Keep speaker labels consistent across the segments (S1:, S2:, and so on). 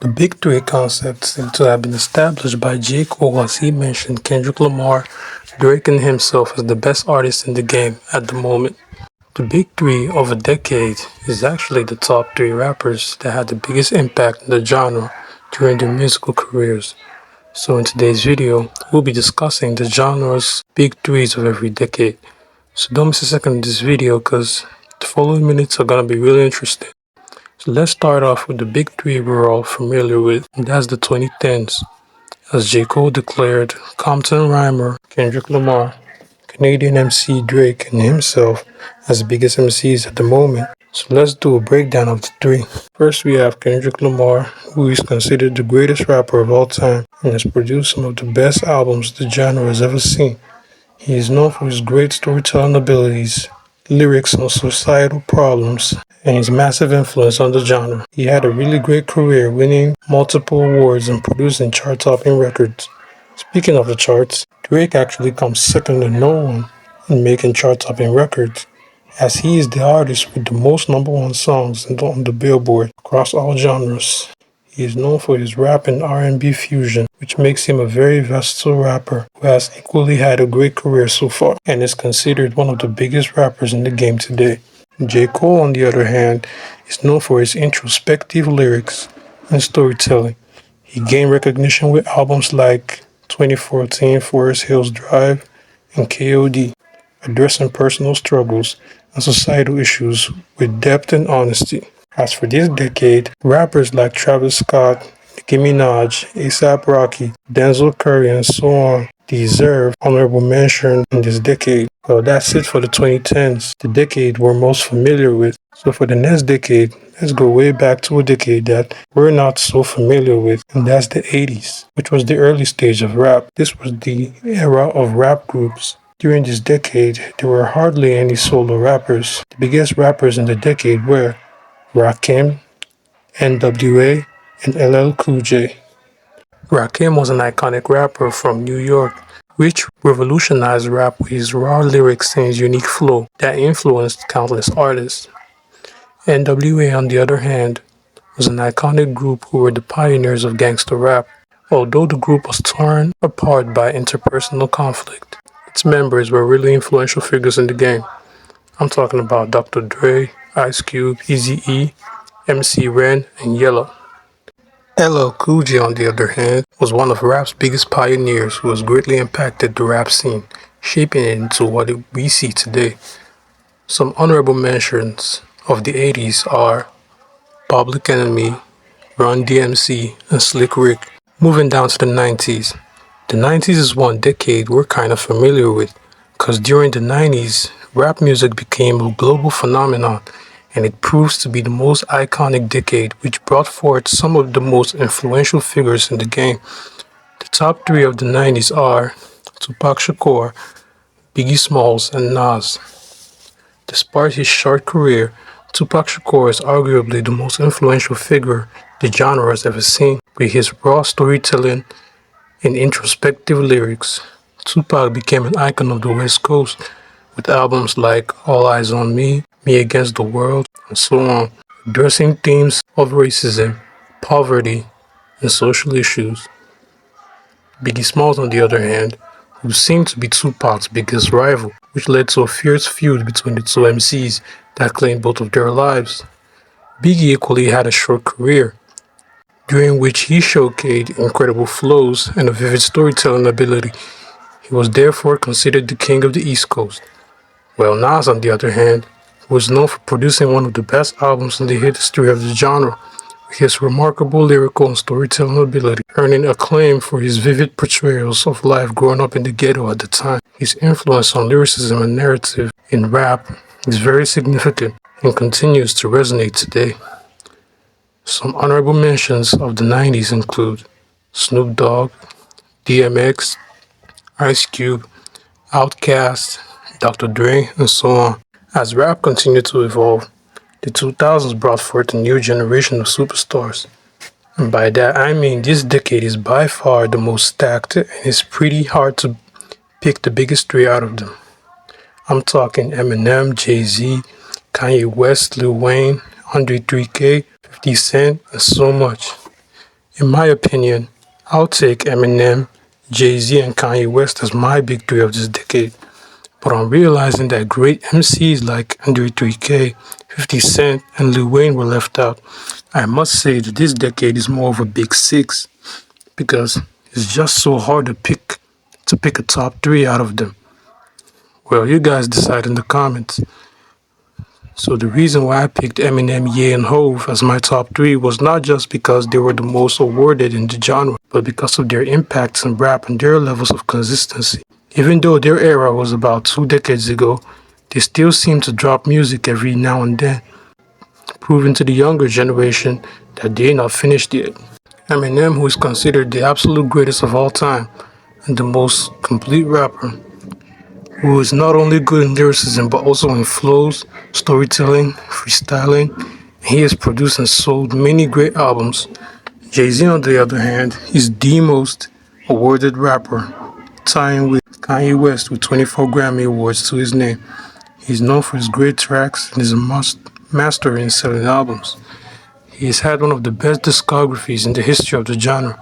S1: The Big Three concept seemed to have been established by J. Cole as he mentioned Kendrick Lamar, Drake and himself as the best artists in the game at the moment. The Big Three of a decade is actually the top three rappers that had the biggest impact in the genre during their musical careers. So in today's video, we'll be discussing the genre's Big Threes of every decade. So don't miss a second of this video because the following minutes are going to be really interesting. So let's start off with the big three we're all familiar with, and that's the 2010s. As J. Cole declared, Compton rhymer Kendrick Lamar, Canadian MC Drake, and himself as the biggest MCs at the moment. So let's do a breakdown of the three. First we have Kendrick Lamar, who is considered the greatest rapper of all time and has produced some of the best albums the genre has ever seen. He is known for his great storytelling abilities, lyrics on societal problems, and his massive influence on the genre. He had a really great career, winning multiple awards and producing chart-topping records. Speaking of the charts, Drake actually comes second to no one in making chart-topping records, as he is the artist with the most number one songs on the Billboard across all genres. He is known for his rap and R&B fusion, which makes him a very versatile rapper who has equally had a great career so far and is considered one of the biggest rappers in the game today. J. Cole, on the other hand, is known for his introspective lyrics and storytelling. He gained recognition with albums like 2014 Forest Hills Drive and KOD, addressing personal struggles and societal issues with depth and honesty. As for this decade, rappers like Travis Scott, Nicki Minaj, A$AP Rocky, Denzel Curry, and so on deserve honorable mention in this decade. Well, that's it for the 2010s, the decade we're most familiar with. So for the next decade, let's go way back to a decade that we're not so familiar with, and that's the 80s, which was the early stage of rap. This was the era of rap groups. During this decade, there were hardly any solo rappers. The biggest rappers in the decade were Rakim, N.W.A., and LL Cool J. Rakim was an iconic rapper from New York, which revolutionized rap with his raw lyrics and his unique flow that influenced countless artists. N.W.A., on the other hand, was an iconic group who were the pioneers of gangster rap. Although the group was torn apart by interpersonal conflict, its members were really influential figures in the game. I'm talking about Dr. Dre, Ice Cube, Eazy-E, MC Ren, and Yella. LL Cool J, on the other hand, was one of rap's biggest pioneers who has greatly impacted the rap scene, shaping it into what we see today. Some honorable mentions of the 80s are Public Enemy, Run DMC, and Slick Rick. Moving down to the 90s. The 90s is one decade we're kind of familiar with, because during the 90s, rap music became a global phenomenon, and it proves to be the most iconic decade, which brought forth some of the most influential figures in the game. The top three of the 90s are Tupac Shakur, Biggie Smalls, and Nas. Despite his short career, Tupac Shakur is arguably the most influential figure the genre has ever seen. With his raw storytelling and introspective lyrics, Tupac became an icon of the West Coast with albums like All Eyes on Me, Me Against the World, and so on, addressing themes of racism, poverty, and social issues. Biggie Smalls, on the other hand, who seemed to be Tupac's biggest rival, which led to a fierce feud between the two MCs that claimed both of their lives. Biggie equally had a short career, during which he showcased incredible flows and a vivid storytelling ability. He was therefore considered the king of the East Coast. While Nas, on the other hand, was known for producing one of the best albums in the history of the genre, with his remarkable lyrical and storytelling ability, earning acclaim for his vivid portrayals of life growing up in the ghetto at the time. His influence on lyricism and narrative in rap is very significant and continues to resonate today. Some honorable mentions of the 90s include Snoop Dogg, DMX, Ice Cube, Outkast, Dr. Dre, and so on. As rap continued to evolve, the 2000s brought forth a new generation of superstars. And by that I mean this decade is by far the most stacked and it's pretty hard to pick the biggest three out of them. I'm talking Eminem, Jay-Z, Kanye West, Lil Wayne, Andre 3K, 50 Cent, and so much. In my opinion, I'll take Eminem, Jay-Z, and Kanye West as my big three of this decade. But on realizing that great MCs like Andre 3K, 50 Cent, and Lil Wayne were left out, I must say that this decade is more of a big six because it's just so hard to pick a top three out of them. Well, you guys decide in the comments. So the reason why I picked Eminem, Ye, and Hove as my top three was not just because they were the most awarded in the genre, but because of their impacts in rap and their levels of consistency. Even though their era was about 2 decades ago, they still seem to drop music every now and then, proving to the younger generation that they're not finished yet. Eminem, who is considered the absolute greatest of all time and the most complete rapper, who is not only good in lyricism but also in flows, storytelling, freestyling. He has produced and sold many great albums. Jay-Z, on the other hand, is the most awarded rapper, tying with Kanye West with 24 Grammy Awards to his name. He's known for his great tracks and is a master in selling albums. He has had one of the best discographies in the history of the genre.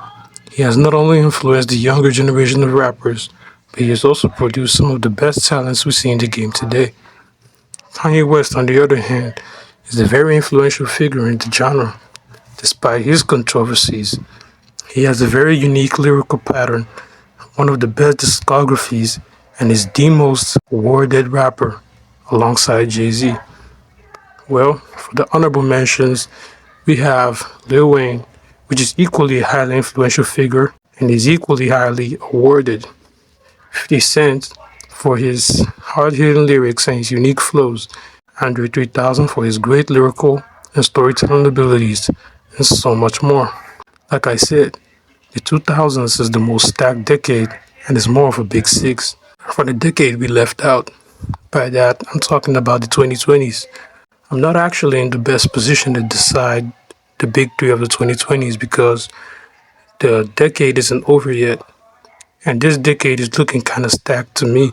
S1: He has not only influenced the younger generation of rappers, but he has also produced some of the best talents we see in the game today. Kanye West, on the other hand, is a very influential figure in the genre. Despite his controversies, he has a very unique lyrical pattern, one of the best discographies, and is the most awarded rapper alongside Jay-Z. Well, for the honorable mentions, we have Lil Wayne, which is equally a highly influential figure and is equally highly awarded. 50 Cent for his hard-hitting lyrics and his unique flows. Andre 3000 for his great lyrical and storytelling abilities, and so much more. Like I said, the 2000s is the most stacked decade and is more of a big six. For the decade we left out, by that I'm talking about the 2020s. I'm not actually in the best position to decide the big three of the 2020s because the decade isn't over yet. And this decade is looking kind of stacked to me.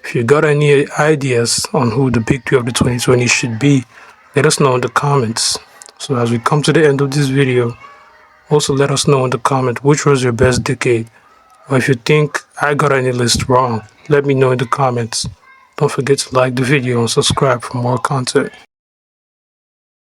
S1: If you got any ideas on who the big three of the 2020s should be, let us know in the comments. So as we come to the end of this video, also let us know in the comment which was your best decade. Or if you think I got any list wrong, let me know in the comments. Don't forget to like the video and subscribe for more content.